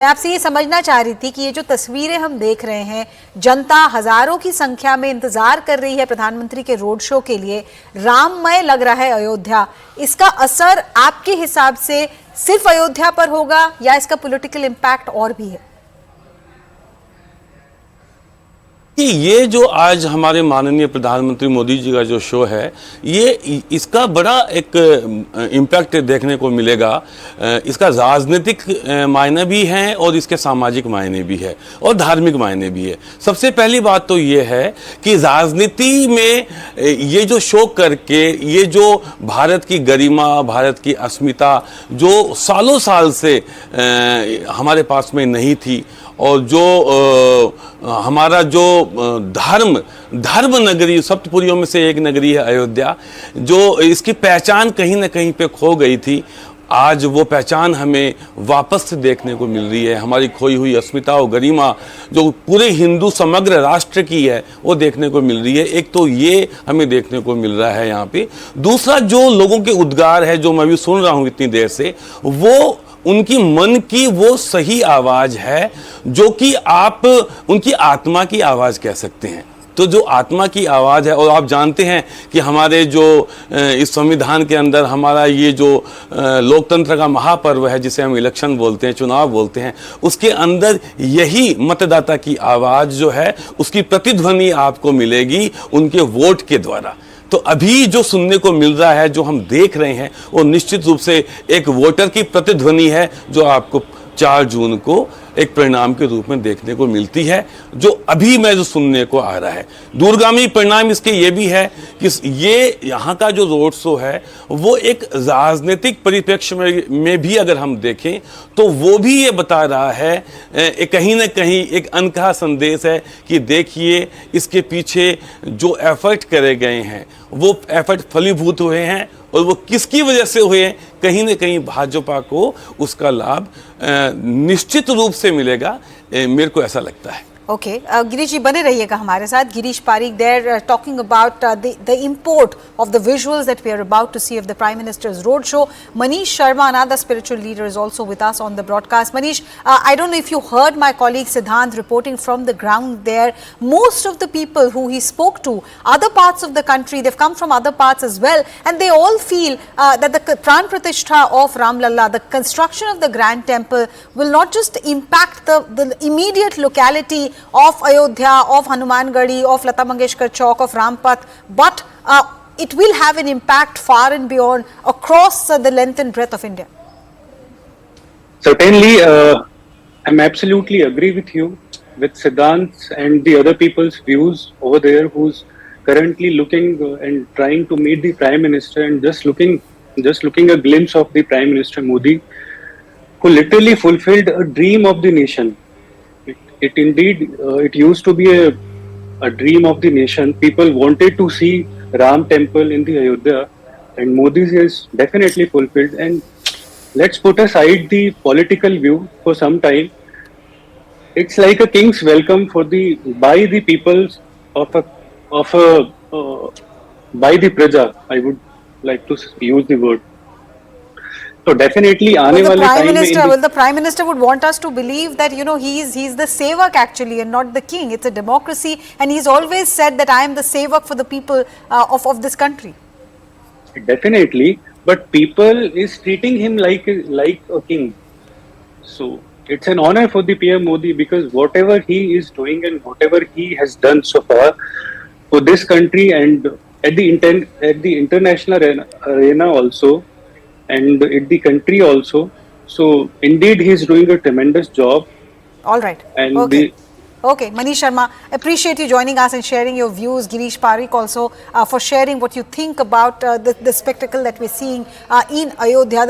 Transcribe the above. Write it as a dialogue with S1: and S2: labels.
S1: मैं आपसे ये समझना चाह रही थी कि ये जो तस्वीरें हम देख रहे हैं, जनता हजारों की संख्या में इंतजार कर रही है प्रधानमंत्री के रोड शो के लिए। राममय लग रहा है अयोध्या। इसका असर आपके हिसाब से सिर्फ अयोध्या पर होगा या इसका पॉलिटिकल इम्पैक्ट और भी है?
S2: कि ये जो आज हमारे माननीय प्रधानमंत्री मोदी जी का जो शो है, ये इसका बड़ा एक इम्पैक्ट देखने को मिलेगा। इसका राजनीतिक मायने भी हैं और इसके सामाजिक मायने भी है और धार्मिक मायने भी है। सबसे पहली बात तो ये है कि राजनीति में ये जो शो करके ये जो भारत की गरिमा, भारत की अस्मिता जो सालों साल से हमारे पास में नहीं थी और जो हमारा जो धर्म नगरी, सप्तपुरियों में से एक नगरी है अयोध्या, जो इसकी पहचान कहीं ना कहीं पे खो गई थी, आज वो पहचान हमें वापस से देखने को मिल रही है। हमारी खोई हुई अस्मिता और गरिमा जो पूरे हिंदू समग्र राष्ट्र की है वो देखने को मिल रही है। एक तो ये हमें देखने को मिल रहा है यहाँ पे। दूसरा, जो लोगों के उद्गार है जो मैं भी सुन रहा हूँ इतनी देर से, वो उनकी मन की वो सही आवाज है जो कि आप उनकी आत्मा की आवाज कह सकते हैं। तो जो आत्मा की आवाज है, और आप जानते हैं कि हमारे जो इस संविधान के अंदर हमारा ये जो लोकतंत्र का महापर्व है जिसे हम इलेक्शन बोलते हैं, चुनाव बोलते हैं, उसके अंदर यही मतदाता की आवाज जो है उसकी प्रतिध्वनि आपको मिलेगी उनके वोट के द्वारा। तो अभी जो सुनने को मिल रहा है, जो हम देख रहे हैं, वो निश्चित रूप से एक वोटर की प्रतिध्वनि है जो आपको 4 जून को एक परिणाम के रूप में देखने को मिलती है, जो अभी मैं जो सुनने को आ रहा है। दूरगामी परिणाम इसके ये भी है कि ये यहाँ का जो रोड शो है वो एक राजनीतिक परिप्रेक्ष्य में भी अगर हम देखें तो वो भी ये बता रहा है, कहीं ना कहीं एक अनकहा संदेश है कि देखिए इसके पीछे जो एफर्ट करे गए हैं वो एफर्ट फलीभूत हुए हैं, और वो किसकी वजह से हुए हैं, कहीं ना कहीं भाजपा को उसका लाभ निश्चित रूप से मिलेगा, मेरे को ऐसा लगता है।
S1: ओके, गिरीश जी बने रहिएगा हमारे साथ। Girish Pareek there talking about the import of the visuals that we are about to see of the Prime Minister's road show. Manish Sharma, another spiritual leader, is also with us on the broadcast. Manish, I don't know if you heard my colleague Siddhant reporting from the ground there. Most of the people who he spoke to, other parts of the country, they've come from other parts as well, and they all feel that the Pran Pratishtha of Ram Lalla, the construction of the Grand Temple, will not just impact the immediate locality of Ayodhya, of Hanumangadi, of Lata Mangeshkar Chowk, of Rampath, but it will have an impact far and beyond across the length and breadth of India.
S3: Certainly, I'm absolutely agree with you, with Siddhant's and the other people's views over there who's currently looking and trying to meet the Prime Minister and just looking a glimpse of the Prime Minister Modi, who literally fulfilled a dream of the nation. It indeed, it used to be a dream of the nation. People wanted to see Ram Temple in the Ayodhya, and Modi has definitely fulfilled. And let's put aside the political view for some time. It's like a king's welcome by the peoples by the praja. I would like to use the word. So definitely,
S1: the Prime Minister would want us to believe that he's the sevak actually and not the king. It's a democracy, and he's always said that I am the sevak for the people of this country.
S3: Definitely, but people is treating him like a king. So it's an honor for the PM Modi, because whatever he is doing and whatever he has done so far for this country and at the international arena also, and in the country also. So indeed he is doing a tremendous job.
S1: All right.
S3: And
S1: okay. Okay, Manish Sharma, appreciate you joining us and sharing your views. Girish Parik also for sharing what you think about the spectacle that we're seeing in Ayodhya.